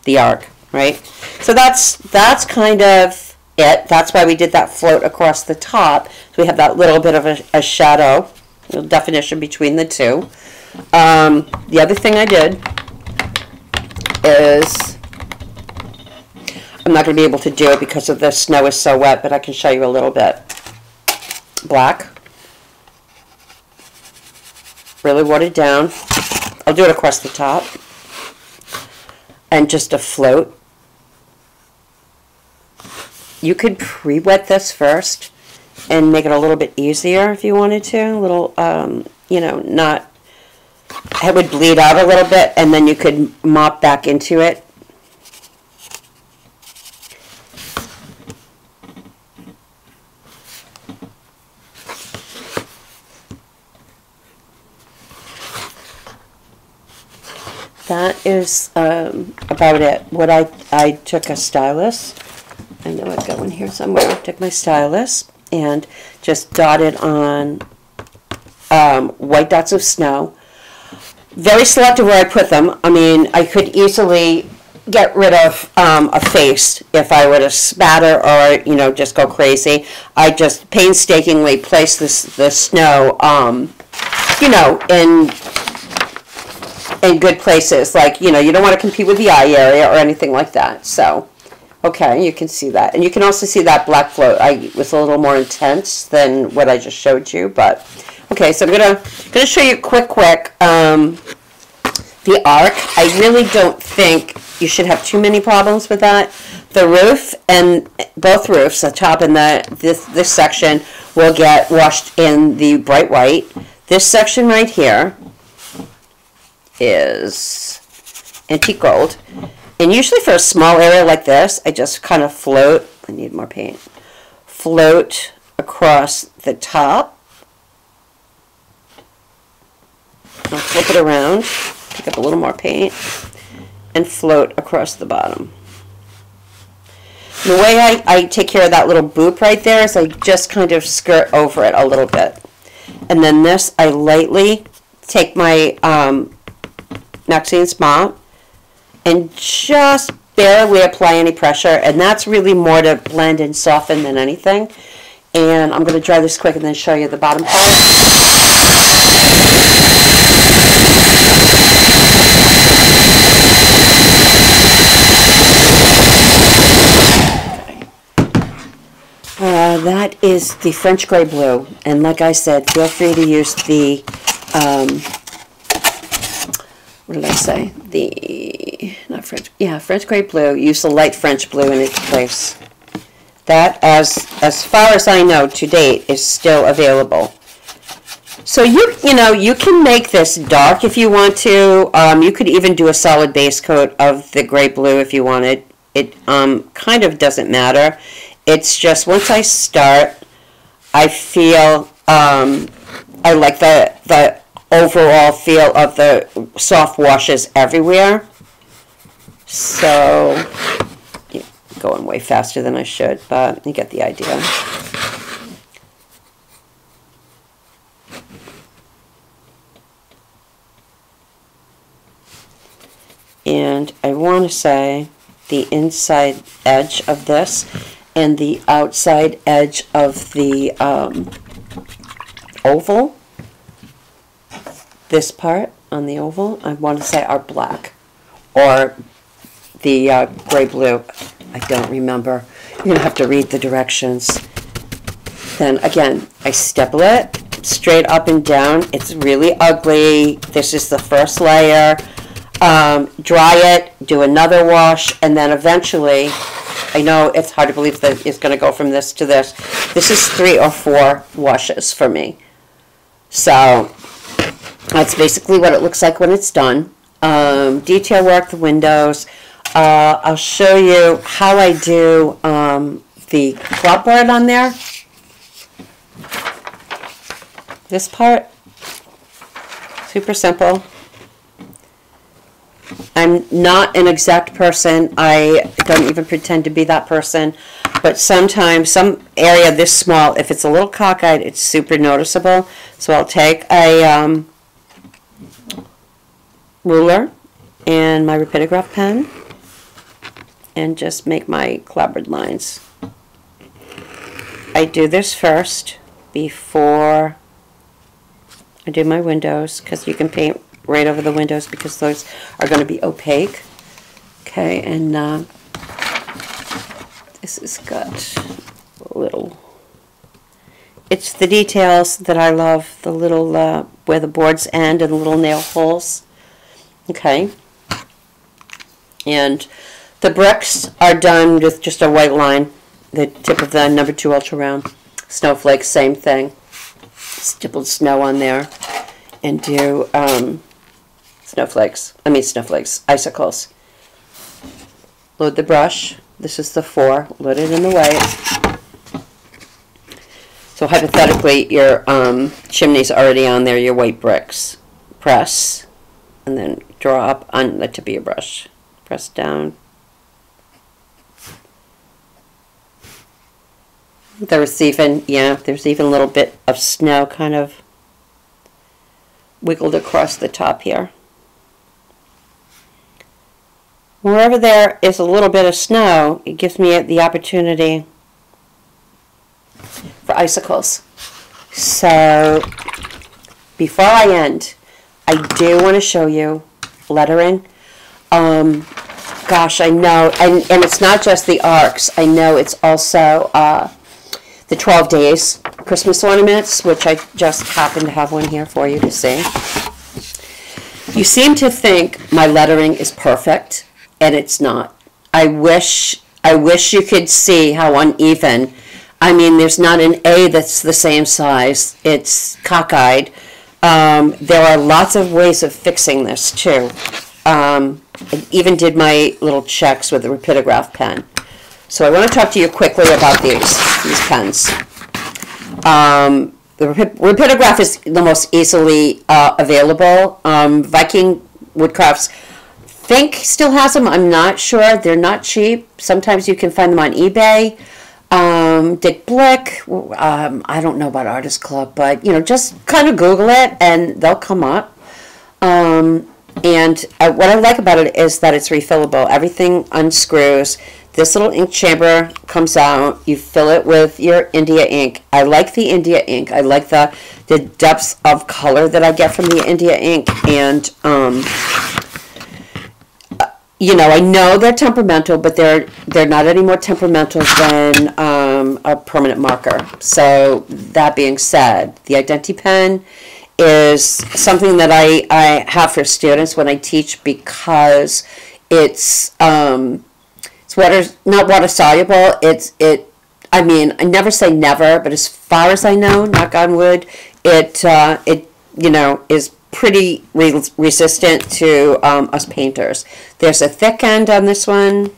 the arc, right? So that's kind of it. That's why we did that float across the top. So we have that little bit of a shadow, a little definition between the two. The other thing I did is, I'm not going to be able to do it because of the snow is so wet, but I can show you a little bit. Black. Really watered down. I'll do it across the top. And just a float. You could pre-wet this first and make it a little bit easier if you wanted to. A little, you know, not, it would bleed out a little bit, and then you could mop back into it. That is about it. What I took a stylus. I know I've got one here somewhere. I took my stylus and just dotted on white dots of snow. Very selective where I put them. I mean, I could easily get rid of a face if I were to spatter or, you know, just go crazy. I just painstakingly placed the snow, you know, in good places. Like, you know, you don't want to compete with the eye area or anything like that. So, okay, you can see that. And you can also see that black float. I was a little more intense than what I just showed you. But, okay, so I'm gonna show you quick, the arc. I really don't think you should have too many problems with that. The roof and both roofs, the top and this section, will get washed in the bright white. This section right here is antique gold. And usually for a small area like this, I just kind of float, I need more paint, float across the top. I'll flip it around, pick up a little more paint, and float across the bottom. And the way I take care of that little boop right there is I just kind of skirt over it a little bit. And then this, I lightly take my Maxine's mop and just barely apply any pressure, and that's really more to blend and soften than anything. And I'm going to dry this quick and then show you the bottom part. That is the French gray blue, and like I said, feel free to use the what did I say? Not French. Yeah, French gray blue. Use the light French blue in its place. That, as far as I know to date, is still available. So you know, you can make this dark if you want to. You could even do a solid base coat of the gray blue if you wanted. It kind of doesn't matter. It's just once I start, I feel I like the overall feel of the soft washes everywhere. So, yeah, going way faster than I should, but you get the idea. And I want to say the inside edge of this and the outside edge of the oval, this part on the oval, I want to say are black, or the gray blue. I don't remember. You're going to have to read the directions. Then again, I stipple it straight up and down. It's really ugly. This is the first layer. Dry it, do another wash, and then eventually, I know it's hard to believe that it's going to go from this to this. This is 3 or 4 washes for me. So that's basically what it looks like when it's done. Detail work, the windows. I'll show you how I do the clapboard on there. This part, super simple. I'm not an exact person. I don't even pretend to be that person. But sometimes, some area this small, if it's a little cockeyed, it's super noticeable. So I'll take a ruler and my rapidograph pen, and just make my clobbered lines. I do this first before I do my windows, because you can paint right over the windows because those are going to be opaque. Okay, and this has got a little, it's the details that I love, the little, where the boards end and the little nail holes. Okay, and the bricks are done with just a white line, the tip of the number 2 ultra round. Snowflakes, same thing. Stippled snow on there, and do snowflakes, icicles. Load the brush. This is the 4. Load it in the white. So hypothetically, your chimney's already on there, your white bricks. Press, and then draw up on the tip of your brush. Press down. There's even, there's even a little bit of snow kind of wiggled across the top here. Wherever there is a little bit of snow, it gives me the opportunity for icicles. So before I end, I do want to show you lettering. Gosh, I know, and it's not just the arcs. I know it's also the 12 days Christmas ornaments, which I just happen to have one here for you to see. You seem to think my lettering is perfect, and it's not. I wish you could see how uneven. I mean, there's not an A that's the same size. It's cockeyed. There are lots of ways of fixing this too. I even did my little checks with the rapidograph pen. So I want to talk to you quickly about these pens. The rapidograph is the most easily available. Viking Woodcrafts, think still has them. I'm not sure. They're not cheap. Sometimes you can find them on eBay. Dick Blick. I don't know about Artist Club, but just kind of Google it and they'll come up. And what I like about it is that it's refillable. Everything unscrews. This little ink chamber comes out. You fill it with your India ink. I like the India ink. I like the depth of color that I get from the India ink. And, I know they're temperamental, but they're not any more temperamental than a permanent marker. So that being said, the Identi pen is something that I have for students when I teach because it's not water soluble. I mean, I never say never, but as far as I know, knock on wood, it is pretty resistant to us painters. There's a thick end on this one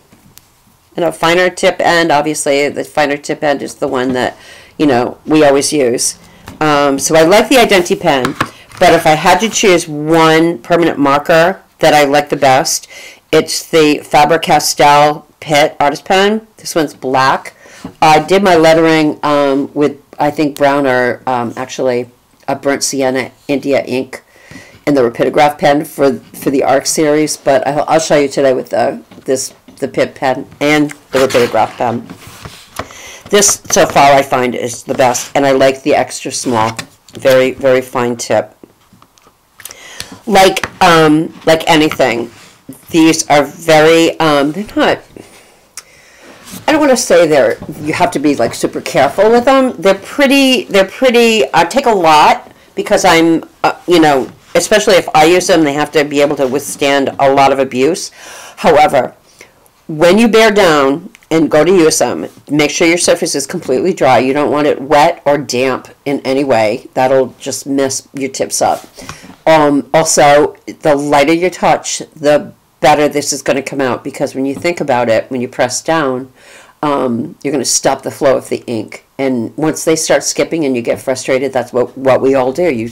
and a finer tip end. Obviously, the finer tip end is the one that we always use. So I like the Identi pen, but if I had to choose one permanent marker that I like the best, it's the Faber-Castell Pitt Artist Pen. This one's black. I did my lettering with, I think, brown or actually a burnt sienna India ink in the rapidograph pen for the ARC series, but I'll show you today with the Pitt pen and the rapidograph pen. This, so far, I find is the best, and I like the extra small, very, very fine tip. Like anything, these are very, they're not, I don't want to say you have to be like super careful with them. They're pretty, I take a lot because I'm, especially if I use them, they have to be able to withstand a lot of abuse. However, when you bear down and go to use them, make sure your surface is completely dry. You don't want it wet or damp in any way. That'll just mess your tips up. Also, the lighter your touch, the better this is going to come out, because when you think about it, when you press down, you're going to stop the flow of the ink. And once they start skipping and you get frustrated, that's what we all do. You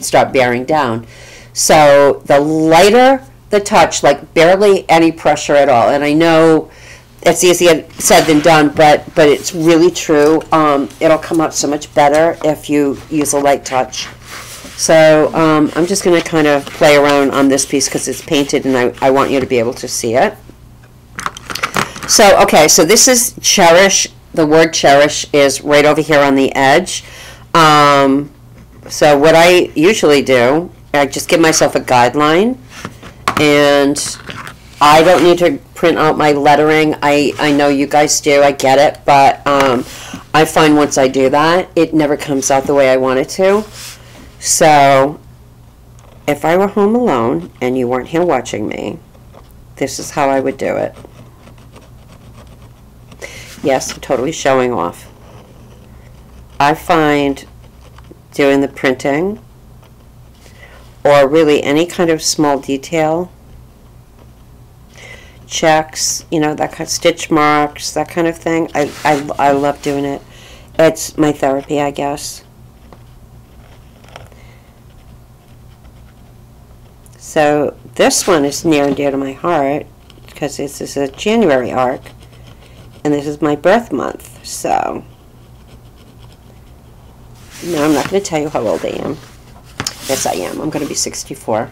start bearing down. So the lighter the touch, like barely any pressure at all. And I know it's easier said than done, but it's really true. It'll come out so much better if you use a light touch. So I'm just going to kind of play around on this piece because it's painted and I want you to be able to see it. So, okay, so this is cherish. The word cherish is right over here on the edge. So what I usually do, I just give myself a guideline, and I don't need to print out my lettering. I know you guys do, I get it, but I find once I do that, it never comes out the way I want it to. So if I were home alone and you weren't here watching me, this is how I would do it. Yes, I'm totally showing off. I find doing the printing, or really any kind of small detail, checks, you know, that kind of stitch marks, that kind of thing, I love doing it. It's my therapy, I guess. So this one is near and dear to my heart because this is a January arc, and this is my birth month. So no, I'm not going to tell you how old I am. Yes, I am. I'm going to be 64.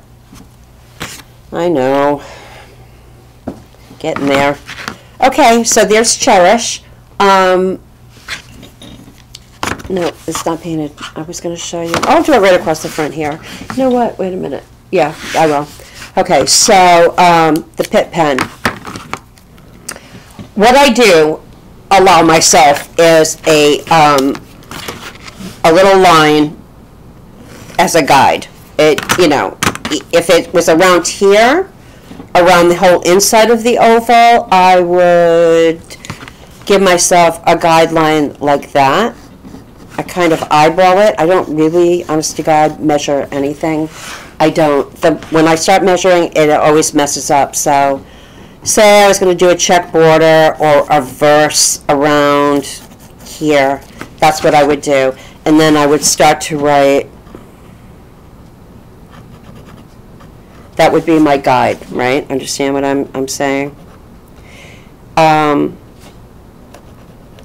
I know. Getting there. Okay, so there's Cherish. No, it's not painted. I was going to show you. I'll do it right across the front here. You know what? Wait a minute. Yeah, I will. Okay, so the Pitt pen. What I do allow myself is a little line as a guide. It, you know, if it was around here, around the whole inside of the oval, I would give myself a guideline like that. I kind of eyeball it. I don't really, honest to God, measure anything. I don't. When I start measuring, it always messes up. So, say I was going to do a check border or a verse around here. That's what I would do. And then I would start to write. That would be my guide, right? Understand what I'm saying?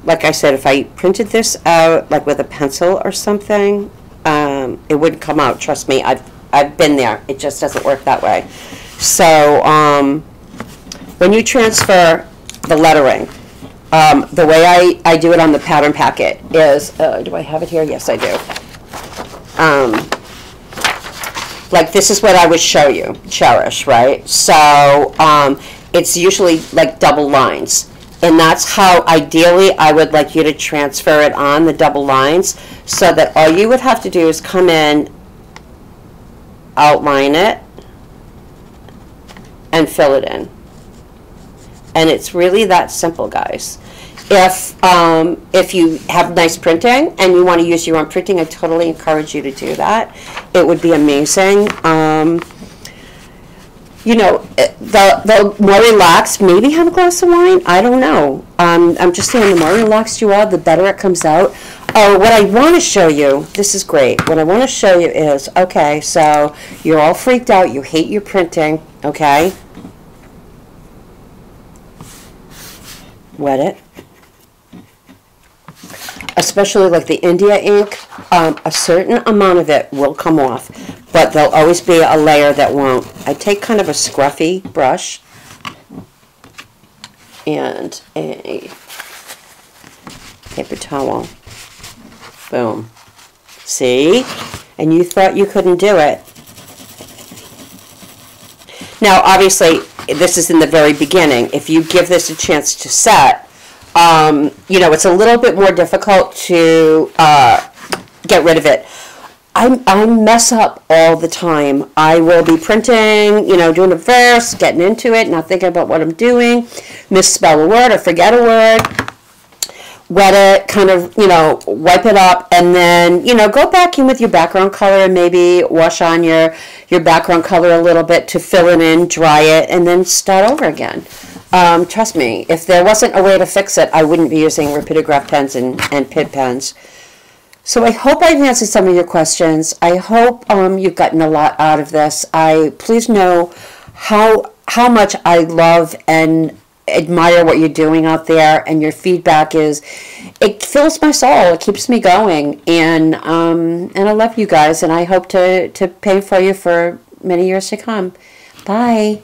Like I said, if I printed this out like with a pencil or something, it wouldn't come out. Trust me, I've been there. It just doesn't work that way. So when you transfer the lettering, the way I do it on the pattern packet is, do I have it here? Yes, I do. Like this is what I would show you, Cherish, right? So it's usually like double lines. And that's how ideally I would like you to transfer it on, the double lines, so that all you would have to do is come in, outline it, and fill it in. And it's really that simple, guys. If you have nice printing and you want to use your own printing, I totally encourage you to do that. It would be amazing. You know, the more relaxed, maybe have a glass of wine. I don't know. I'm just saying, the more relaxed you are, the better it comes out. Oh, what I want to show you, this is great. What I want to show you is, okay, so you're all freaked out. You hate your printing, okay? Wet it. Especially like the India ink, a certain amount of it will come off, but there'll always be a layer that won't. I take kind of a scruffy brush and a paper towel. Boom. See? And you thought you couldn't do it. Now, obviously, this is in the very beginning. If you give this a chance to set, you know, it's a little bit more difficult to get rid of it. I mess up all the time. I will be printing, you know, doing a verse, getting into it, not thinking about what I'm doing, misspell a word or forget a word, wet it, kind of, you know, wipe it up, and then, you know, go back in with your background color and maybe wash on your background color a little bit to fill it in, dry it, and then start over again. Trust me, if there wasn't a way to fix it, I wouldn't be using rapidograph pens and Pitt pens. So I hope I've answered some of your questions. I hope you've gotten a lot out of this. Please know how much I love and admire what you're doing out there, and your feedback it fills my soul. It keeps me going, and I love you guys, and I hope to pay for you for many years to come. Bye.